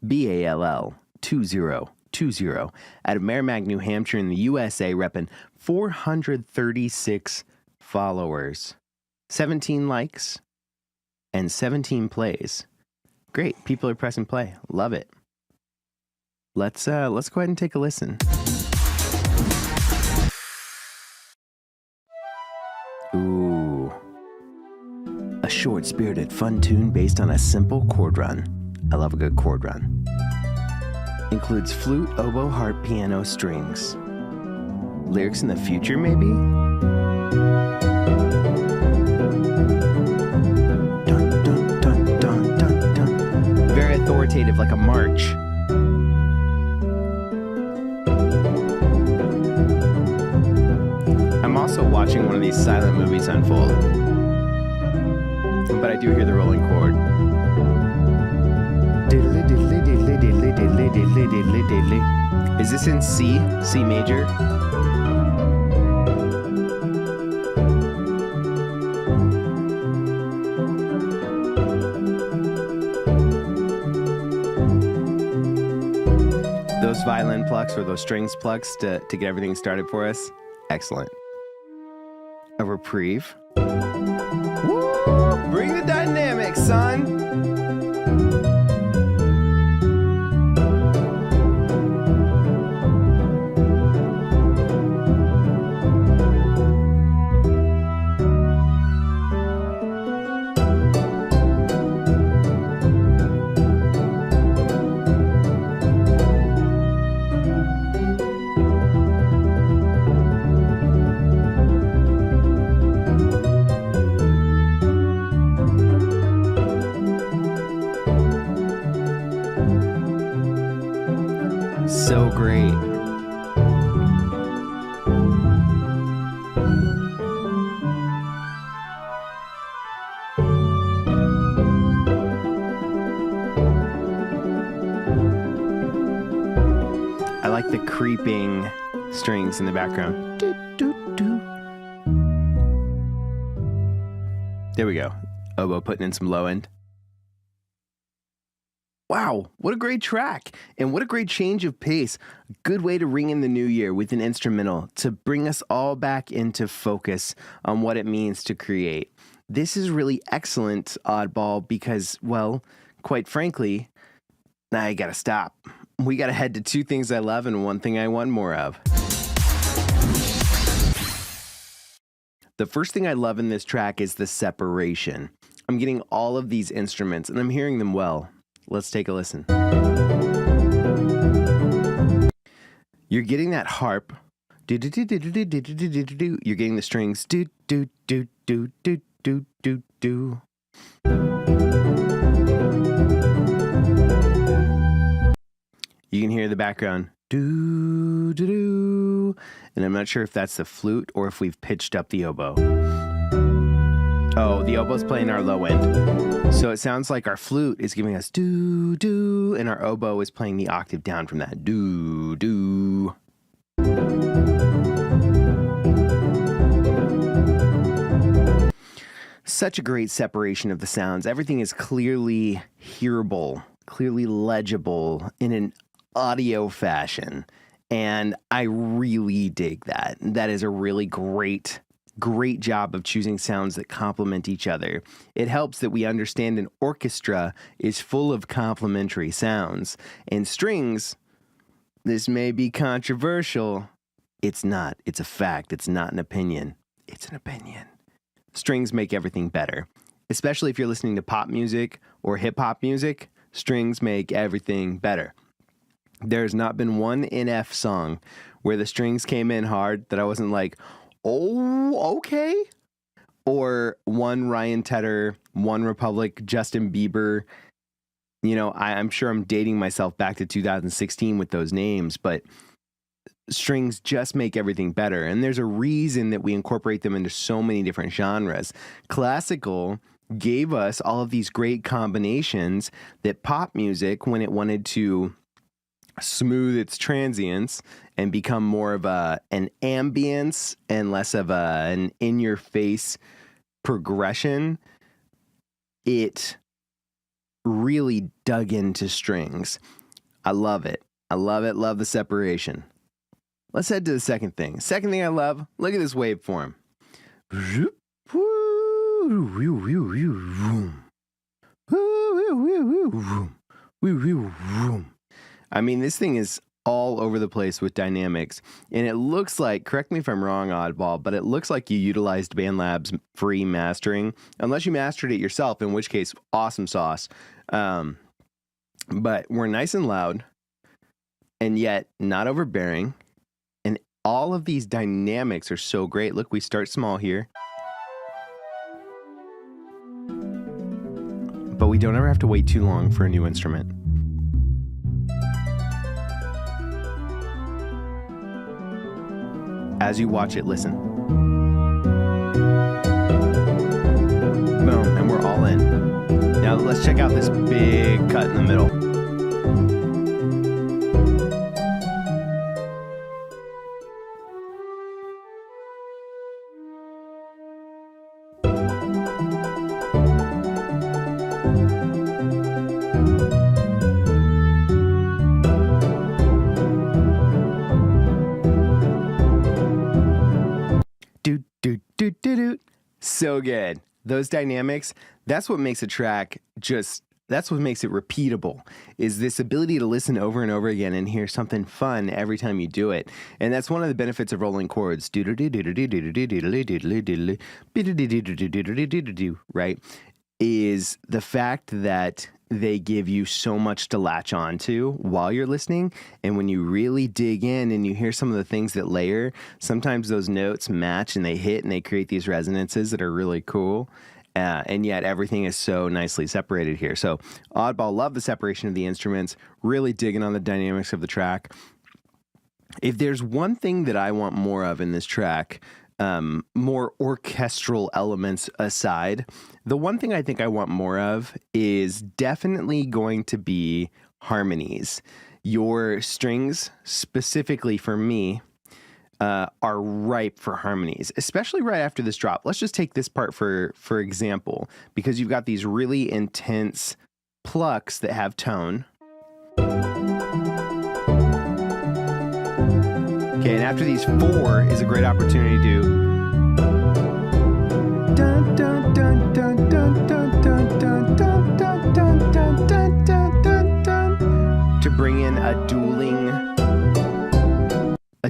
BALL 2020 out of Merrimack, New Hampshire in the USA, repping 436 followers, 17 likes, and 17 plays. Great. People are pressing play. Love it. Let's go ahead and take a listen. Ooh. A short-spirited fun tune based on a simple chord run. I love a good chord run. Includes flute, oboe, harp, piano, strings. Lyrics in the future, maybe? Dun, dun, dun, dun, dun, dun. Very authoritative, like a march. I'm also watching one of these silent movies unfold. But I do hear the rolling chord. Is this in C? C major? Those violin plucks or those strings plucks to get everything started for us? Excellent. A reprieve. Woo! Bring the dynamics, son! so great. I like the creeping strings in the background. Doo, doo, doo. There we go. Oboe putting in some low end. Wow, what a great track, and what a great change of pace. Good way to ring in the new year with an instrumental to bring us all back into focus on what it means to create. This is really excellent, Oddball, because, well, quite frankly, I gotta stop. We gotta head to two things I love and one thing I want more of. The first thing I love in this track is the separation. I'm getting all of these instruments, and I'm hearing them well. Let's take a listen. You're getting that harp. You're getting the strings. Do do do do do do do do. You can hear the background. Do do do. And I'm not sure if that's the flute or if we've pitched up the oboe. Oh, the oboe's playing our low end. So it sounds like our flute is giving us do, do, and our oboe is playing the octave down from that. Do, do. Such a great separation of the sounds. Everything is clearly hearable, clearly legible in an audio fashion. And I really dig that. That is a really great job of choosing sounds that complement each other. It helps that we understand an orchestra is full of complementary sounds. And strings, this may be controversial. It's not. It's a fact. It's not an opinion. It's an opinion. Strings make everything better. Especially if you're listening to pop music or hip-hop music, strings make everything better. There's not been one NF song where the strings came in hard that I wasn't like, oh, okay. Or one Ryan Tedder, One Republic, Justin Bieber. You know, I'm sure I'm dating myself back to 2016 with those names, but strings just make everything better. And there's a reason that we incorporate them into so many different genres. Classical gave us all of these great combinations that pop music, when it wanted to smooth its transients and become more of an ambience and less of an in-your-face progression, it really dug into strings. I love it. I love it. Love the separation. Let's head to the second thing. Second thing I love, look at this waveform. I mean, this thing is all over the place with dynamics. And it looks like, correct me if I'm wrong, Oddball, but it looks like you utilized BandLab's free mastering. Unless you mastered it yourself, in which case, awesome sauce. But we're nice and loud, and yet not overbearing. And all of these dynamics are so great. Look, we start small here. But we don't ever have to wait too long for a new instrument. As you watch it, listen. Boom, and we're all in. Now let's check out this big cut in the middle. So good. Those dynamics, that's what makes a track that's what makes it repeatable, is this ability to listen over and over again and hear something fun every time you do it. And that's one of the benefits of rolling chords. Right? Is the fact that they give you so much to latch on to while you're listening. And when you really dig in and you hear some of the things that layer, sometimes those notes match and they hit and they create these resonances that are really cool. And yet everything is so nicely separated here. So Oddball, love the separation of the instruments, really digging on the dynamics of the track. If there's one thing that I want more of in this track, more orchestral elements aside, the one thing I think I want more of is definitely going to be harmonies. Your strings, specifically for me, are ripe for harmonies, especially right after this drop. Let's just take this part for example, because you've got these really intense plucks that have tone. Okay, and after these 4 is a great opportunity to do dun dun dun dun dun dun dun dun dun dun dun dun dun dun dun, to bring in a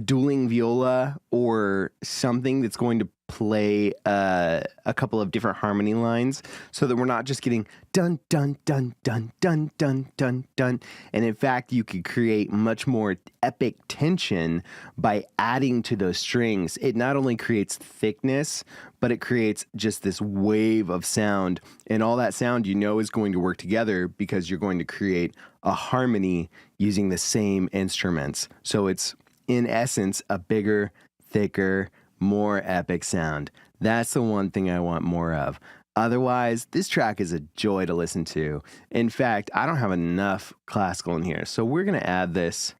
dueling viola or something that's going to play a couple of different harmony lines, so that we're not just getting dun dun dun dun dun dun dun dun. And in fact, you could create much more epic tension by adding to those strings. It not only creates thickness, but it creates just this wave of sound, and all that sound is going to work together because you're going to create a harmony using the same instruments. So it's in essence a bigger, thicker, more epic sound. That's the one thing I want more of. Otherwise, this track is a joy to listen to. In fact, I don't have enough classical in here, so we're going to add this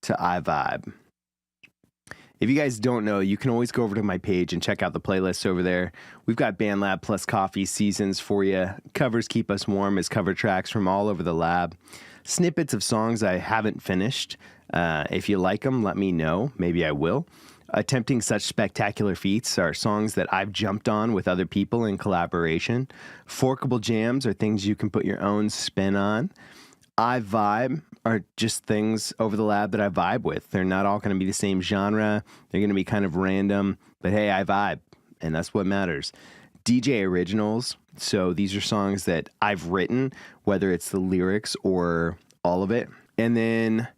to I Vibe. If you guys don't know, you can always go over to my page and check out the playlists over there. We've got BandLab plus Coffee seasons for you. Covers Keep Us Warm as cover tracks from all over the lab. Snippets of songs I haven't finished. If you like them, let me know. Maybe I will. Attempting Such Spectacular Feats are songs that I've jumped on with other people in collaboration. Forkable jams are things you can put your own spin on. I Vibe are just things over the lab that I vibe with. They're not all going to be the same genre. They're going to be kind of random. But hey, I vibe, and that's what matters. DJ Originals. So these are songs that I've written, whether it's the lyrics or all of it. And then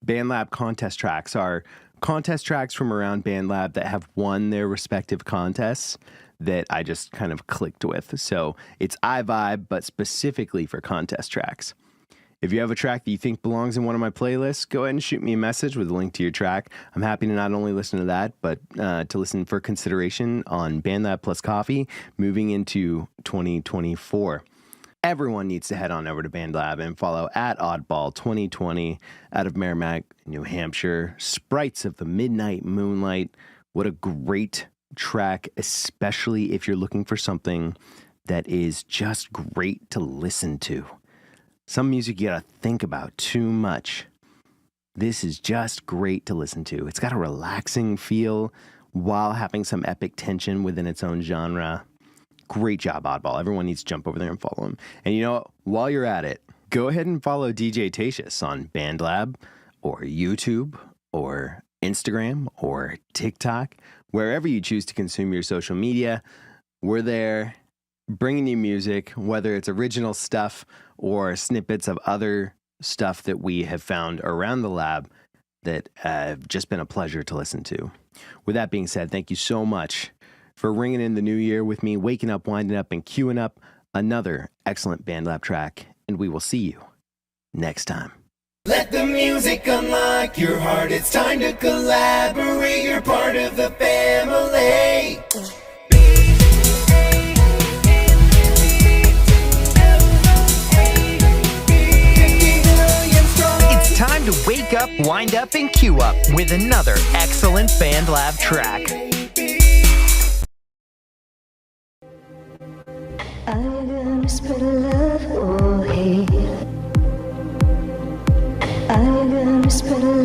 BandLab contest tracks are contest tracks from around BandLab that have won their respective contests that I just kind of clicked with. So it's I Vibe, but specifically for contest tracks. If you have a track that you think belongs in one of my playlists, go ahead and shoot me a message with a link to your track. I'm happy to not only listen to that, but to listen for consideration on BandLab plus Coffee moving into 2024. Everyone needs to head on over to BandLab and follow at Oddball 2020 out of Merrimack, New Hampshire. Sprites of the Midnight Moonlight. What a great track, especially if you're looking for something that is just great to listen to. Some music you gotta think about too much. This is just great to listen to. It's got a relaxing feel while having some epic tension within its own genre. Great job, Oddball. Everyone needs to jump over there and follow him. And you know what? While you're at it, go ahead and follow DJTatious on BandLab or YouTube or Instagram or TikTok. Wherever you choose to consume your social media, we're there bringing you music, whether it's original stuff or snippets of other stuff that we have found around the lab that have just been a pleasure to listen to. With that being said, thank you so much for ringing in the new year with me, waking up, winding up, and queuing up another excellent BandLab track, and we will see you next time. Let the music unlock your heart. It's time to collaborate. You're part of the family. It's time to wake up, wind up, and queue up with another excellent BandLab track. Are you gonna spread love or hate? Are you gonna spread love?